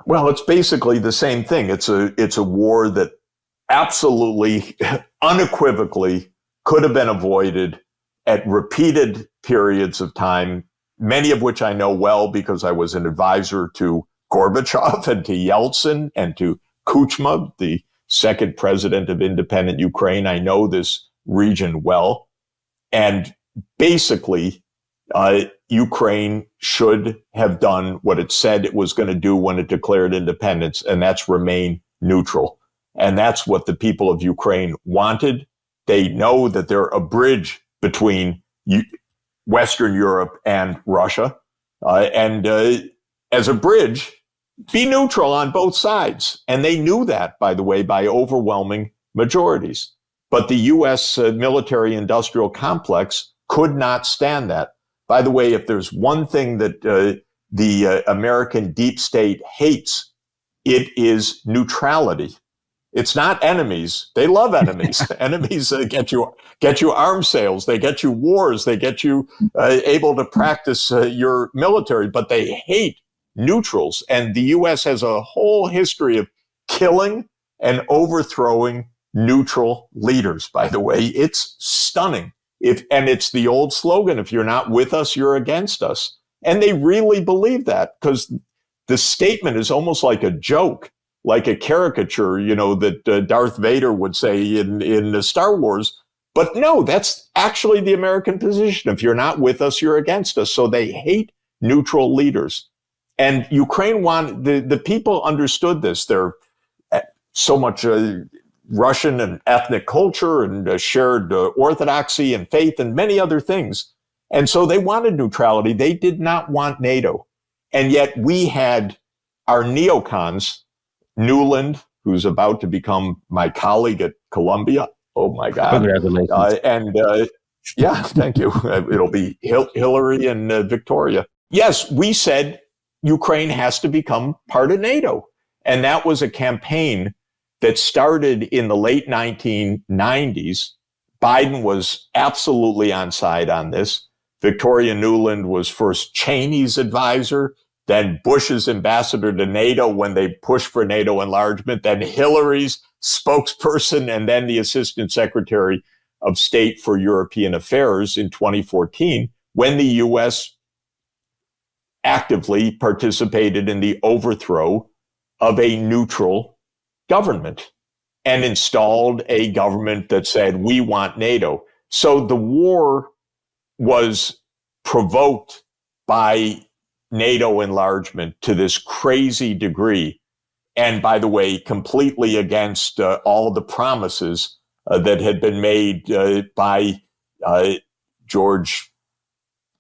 Well, it's basically the same thing. It's a war that absolutely, unequivocally could have been avoided at repeated periods of time, many of which I know well because I was an advisor to Gorbachev and to Yeltsin and to Kuchma, the second president of independent Ukraine. I know this region well. And basically, Ukraine should have done what it said it was going to do when it declared independence, and that's remain neutral. And that's what the people of Ukraine wanted. They know that they're a bridge between Western Europe and Russia. And as a bridge, be neutral on both sides. And they knew that, by the way, by overwhelming majorities. But the U.S. military industrial complex could not stand that. By the way, if there's one thing that the American deep state hates, it is neutrality. It's not enemies. They love enemies. Enemies get you arms sales. They get you wars. They get you able to practice your military, but they hate neutrals. And the U.S. has a whole history of killing and overthrowing neutral leaders, by the way. It's stunning. And it's the old slogan, if you're not with us, you're against us. And they really believe that because the statement is almost like a joke, like a caricature, that Darth Vader would say in Star Wars. But no, that's actually the American position. If you're not with us, you're against us. So they hate neutral leaders. And Ukraine the people understood this. They're so much Russian and ethnic culture and shared orthodoxy and faith and many other things. And so they wanted neutrality. They did not want NATO. And yet we had our neocons, Newland, who's about to become my colleague at Columbia. Oh, my God. Congratulations. Yeah, thank you. It'll be Hillary and Victoria. Yes, we said Ukraine has to become part of NATO. And that was a campaign that started in the late 1990s. Biden was absolutely on side on this. Victoria Nuland was first Cheney's advisor, then Bush's ambassador to NATO when they pushed for NATO enlargement, then Hillary's spokesperson, and then the Assistant Secretary of State for European Affairs in 2014, when the U.S. actively participated in the overthrow of a neutral government and installed a government that said, we want NATO. So the war was provoked by NATO enlargement to this crazy degree. And by the way, completely against all the promises that had been made by George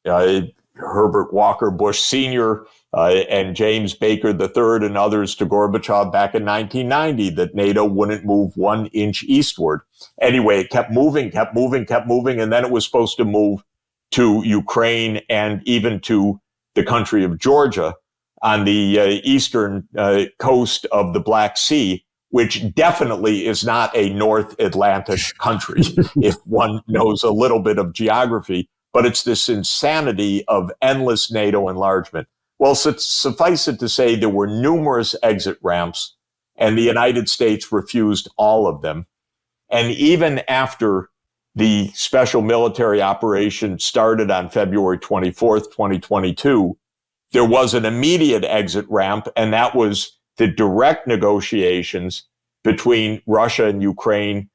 Herbert Walker Bush Sr. And James Baker III and others to Gorbachev back in 1990 that NATO wouldn't move 1 inch eastward. Anyway, it kept moving. And then it was supposed to move to Ukraine and even to the country of Georgia on the eastern coast of the Black Sea, which definitely is not a North Atlantic country, if one knows a little bit of geography. But it's this insanity of endless NATO enlargement. Well, suffice it to say, there were numerous exit ramps, and the United States refused all of them. And even after the special military operation started on February 24th, 2022, there was an immediate exit ramp, and that was the direct negotiations between Russia and Ukraine,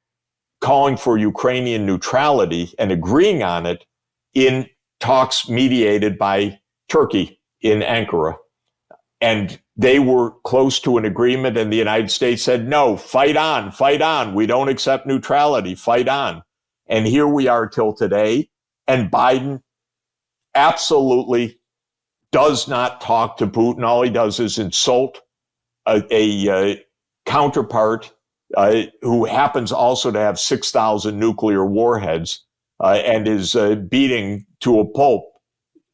calling for Ukrainian neutrality and agreeing on it in talks mediated by Turkey in Ankara. And they were close to an agreement, and the United States said, no, fight on. We don't accept neutrality, fight on. And here we are till today. And Biden absolutely does not talk to Putin. All he does is insult a counterpart who happens also to have 6,000 nuclear warheads and is beating to a pulp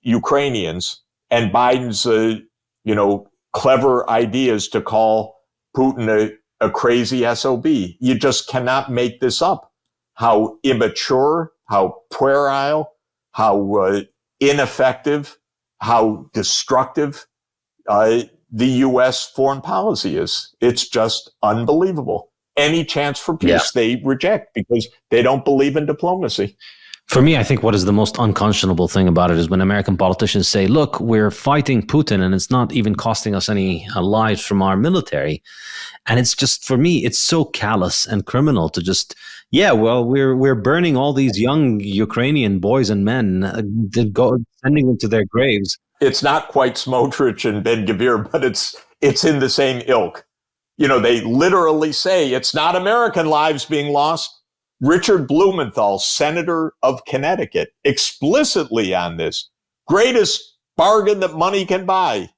Ukrainians. And Biden's, clever ideas to call Putin a crazy SOB. You just cannot make this up. How immature, how puerile, how ineffective, how destructive the U.S. foreign policy is. It's just unbelievable. Any chance for peace, they reject because they don't believe in diplomacy. For me, I think what is the most unconscionable thing about it is when American politicians say, look, we're fighting Putin and it's not even costing us any lives from our military. And it's just, for me, it's so callous and criminal to just, we're burning all these young Ukrainian boys and men, sending them to their graves. It's not quite Smotrich and Ben-Gvir, but it's in the same ilk. They literally say it's not American lives being lost. Richard Blumenthal, senator of Connecticut, explicitly on this. Greatest bargain that money can buy.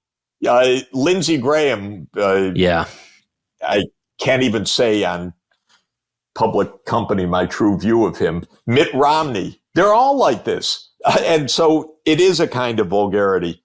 Lindsey Graham. I can't even say on public company my true view of him. Mitt Romney. They're all like this. And so it is a kind of vulgarity.